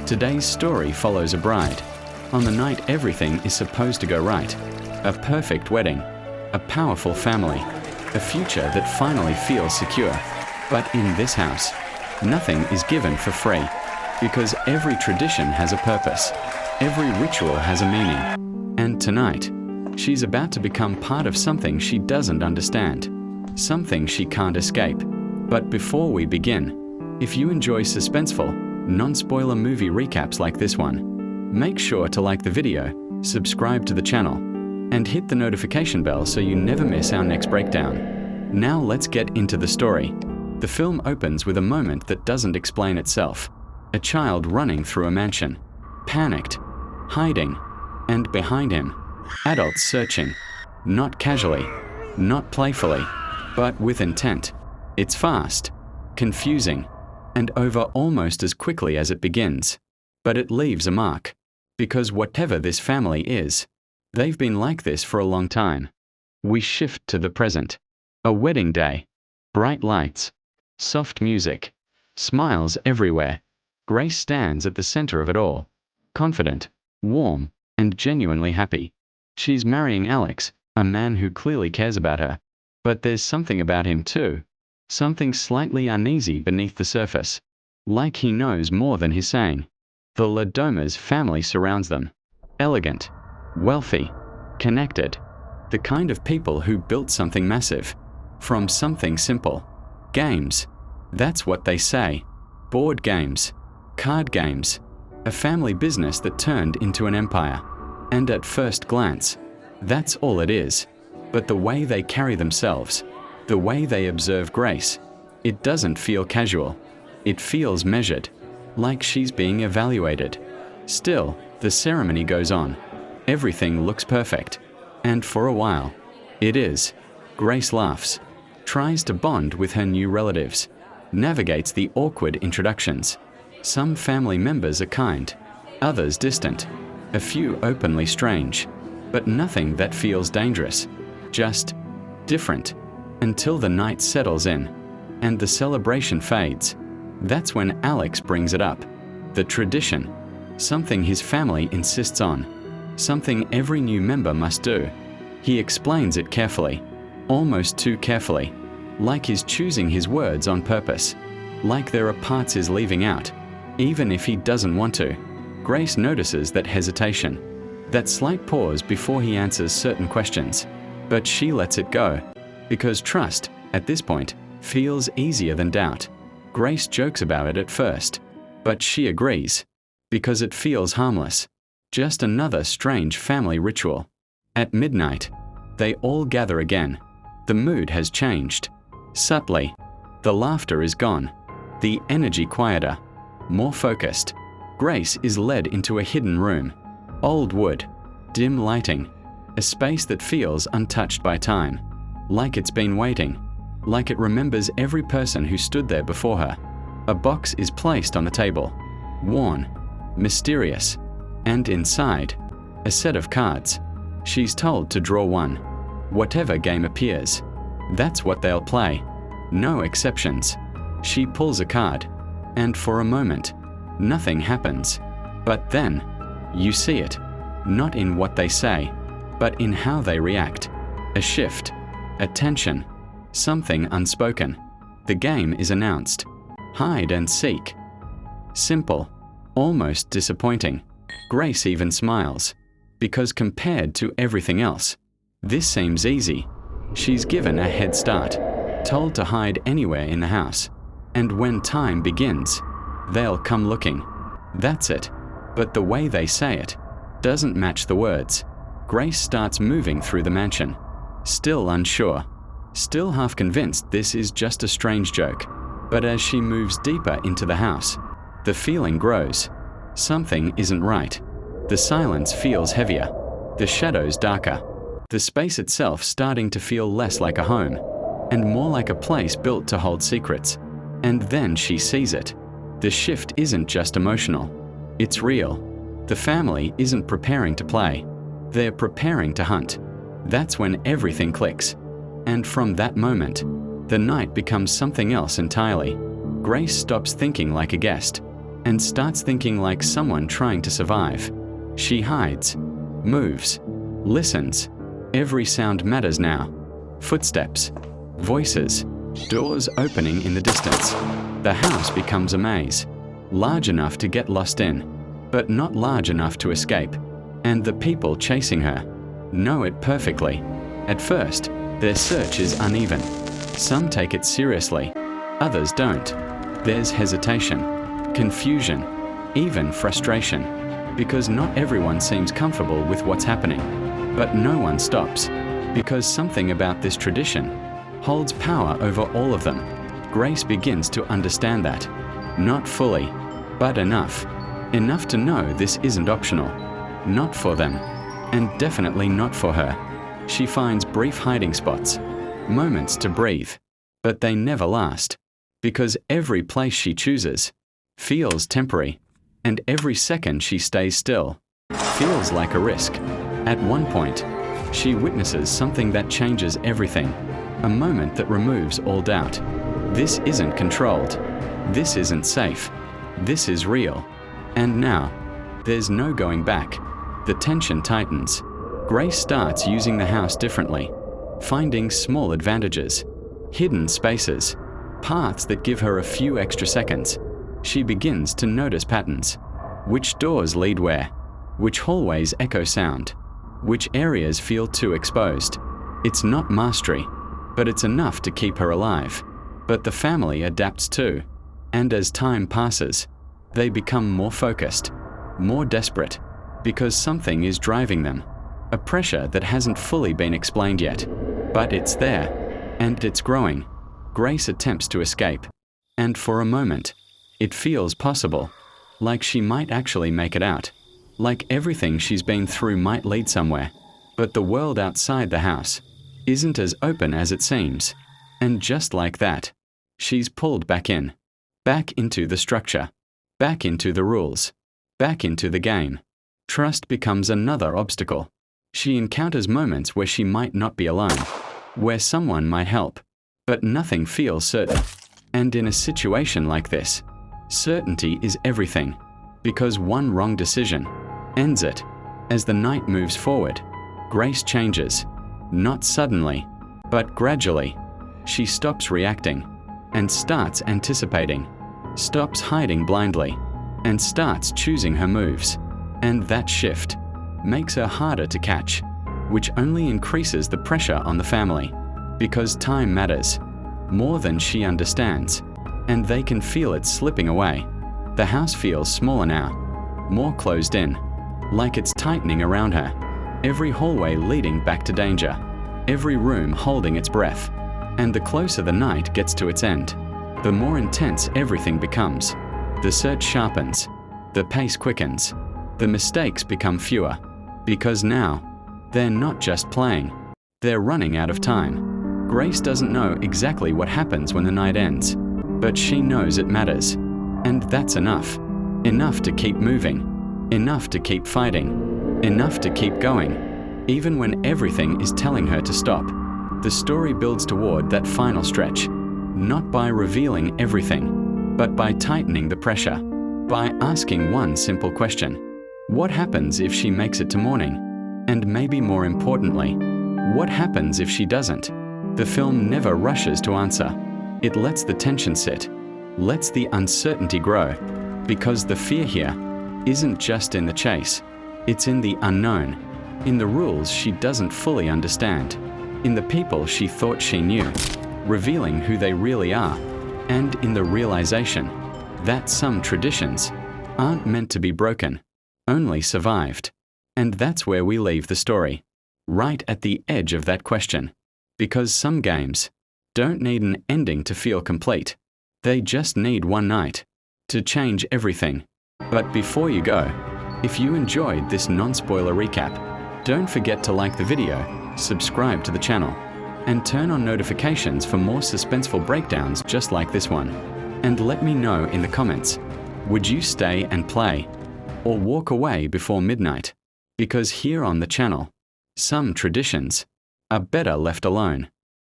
Today's story follows a bride. On the night everything is supposed to go right. A perfect wedding. A powerful family. A future that finally feels secure. But in this house, nothing is given for free. Because every tradition has a purpose. Every ritual has a meaning. And tonight, she's about to become part of something she doesn't understand. Something she can't escape. But before we begin, if you enjoy suspenseful, non-spoiler movie recaps like this one, make sure to like the video, subscribe to the channel, and hit the notification bell so you never miss our next breakdown. Now let's get into the story. The film opens with a moment that doesn't explain itself. A child running through a mansion, panicked, hiding, and behind him, adults searching, not casually, not playfully, but with intent. It's fast, confusing, and over almost as quickly as it begins. But it leaves a mark. Because whatever this family is, they've been like this for a long time. We shift to the present. A wedding day. Bright lights. Soft music. Smiles everywhere. Grace stands at the center of it all. Confident, warm, and genuinely happy. She's marrying Alex, a man who clearly cares about her. But there's something about him too. Something slightly uneasy beneath the surface. Like he knows more than he's saying. The Ladoma's family surrounds them. Elegant, wealthy, connected. The kind of people who built something massive. From something simple. Games. That's what they say. Board games. Card games. A family business that turned into an empire. And at first glance, that's all it is. But the way they carry themselves, the way they observe Grace, it doesn't feel casual. It feels measured, like she's being evaluated. Still, the ceremony goes on. Everything looks perfect. And for a while, it is. Grace laughs, tries to bond with her new relatives, navigates the awkward introductions. Some family members are kind, others distant, a few openly strange, but nothing that feels dangerous, just different. Until the night settles in, and the celebration fades. That's when Alex brings it up. The tradition. Something his family insists on. Something every new member must do. He explains it carefully. Almost too carefully. Like he's choosing his words on purpose. Like there are parts he's leaving out. Even if he doesn't want to. Grace notices that hesitation. That slight pause before he answers certain questions. But she lets it go. Because trust, at this point, feels easier than doubt. Grace jokes about it at first, but she agrees. Because it feels harmless. Just another strange family ritual. At midnight, they all gather again. The mood has changed. Subtly. The laughter is gone. The energy quieter. More focused. Grace is led into a hidden room. Old wood. Dim lighting. A space that feels untouched by time. Like it's been waiting. Like it remembers every person who stood there before her. A box is placed on the table. Worn. Mysterious. And inside, a set of cards. She's told to draw one. Whatever game appears. That's what they'll play. No exceptions. She pulls a card. And for a moment, nothing happens. But then, you see it. Not in what they say, but in how they react. A shift. A tension. Something unspoken. The game is announced. Hide and seek. Simple. Almost disappointing. Grace even smiles. Because compared to everything else, this seems easy. She's given a head start. Told to hide anywhere in the house. And when time begins, they'll come looking. That's it. But the way they say it doesn't match the words. Grace starts moving through the mansion. Still unsure. Still half convinced this is just a strange joke. But as she moves deeper into the house, the feeling grows. Something isn't right. The silence feels heavier. The shadows darker. The space itself starting to feel less like a home, and more like a place built to hold secrets. And then she sees it. The shift isn't just emotional. It's real. The family isn't preparing to play. They're preparing to hunt. That's when everything clicks. And from that moment, the night becomes something else entirely. Grace stops thinking like a guest and starts thinking like someone trying to survive. She hides, moves, listens. Every sound matters now. Footsteps, voices, doors opening in the distance. The house becomes a maze, large enough to get lost in, but not large enough to escape. And the people chasing her know it perfectly. At first, their search is uneven. Some take it seriously, others don't. There's hesitation, confusion, even frustration, because not everyone seems comfortable with what's happening. But no one stops, because something about this tradition holds power over all of them. Grace begins to understand that. Not fully, but enough. Enough to know this isn't optional. Not for them, and definitely not for her. She finds brief hiding spots, moments to breathe, but they never last, because every place she chooses feels temporary, and every second she stays still feels like a risk. At one point, she witnesses something that changes everything, a moment that removes all doubt. This isn't controlled. This isn't safe. This is real. And now, there's no going back. The tension tightens. Grace starts using the house differently, finding small advantages, hidden spaces, paths that give her a few extra seconds. She begins to notice patterns. Which doors lead where? Which hallways echo sound? Which areas feel too exposed? It's not mastery, but it's enough to keep her alive. But the family adapts too. And as time passes, they become more focused, more desperate, because something is driving them. A pressure that hasn't fully been explained yet. But it's there, and it's growing. Grace attempts to escape. And for a moment, it feels possible. Like she might actually make it out. Like everything she's been through might lead somewhere. But the world outside the house isn't as open as it seems. And just like that, she's pulled back in. Back into the structure. Back into the rules. Back into the game. Trust becomes another obstacle. She encounters moments where she might not be alone, where someone might help, but nothing feels certain. And in a situation like this, certainty is everything, because one wrong decision ends it. As the night moves forward, Grace changes, not suddenly, but gradually. She stops reacting and starts anticipating, stops hiding blindly, and starts choosing her moves. And that shift makes her harder to catch, which only increases the pressure on the family, because time matters more than she understands, and they can feel it slipping away. The house feels smaller now, more closed in, like it's tightening around her. Every hallway leading back to danger, every room holding its breath. And the closer the night gets to its end, the more intense everything becomes. The search sharpens, the pace quickens, the mistakes become fewer, because now, they're not just playing, they're running out of time. Grace doesn't know exactly what happens when the night ends, but she knows it matters. And that's enough. Enough to keep moving, enough to keep fighting, enough to keep going, even when everything is telling her to stop. The story builds toward that final stretch, not by revealing everything, but by tightening the pressure, by asking one simple question. What happens if she makes it to morning? And maybe more importantly, what happens if she doesn't? The film never rushes to answer. It lets the tension sit, lets the uncertainty grow, because the fear here isn't just in the chase, it's in the unknown, in the rules she doesn't fully understand, in the people she thought she knew, revealing who they really are, and in the realization that some traditions aren't meant to be broken, only survived. And that's where we leave the story, right at the edge of that question. Because some games don't need an ending to feel complete. They just need one night to change everything. But before you go, if you enjoyed this non-spoiler recap, don't forget to like the video, subscribe to the channel, and turn on notifications for more suspenseful breakdowns just like this one. And let me know in the comments, would you stay and play, or walk away before midnight? Because here on the channel, some traditions are better left alone.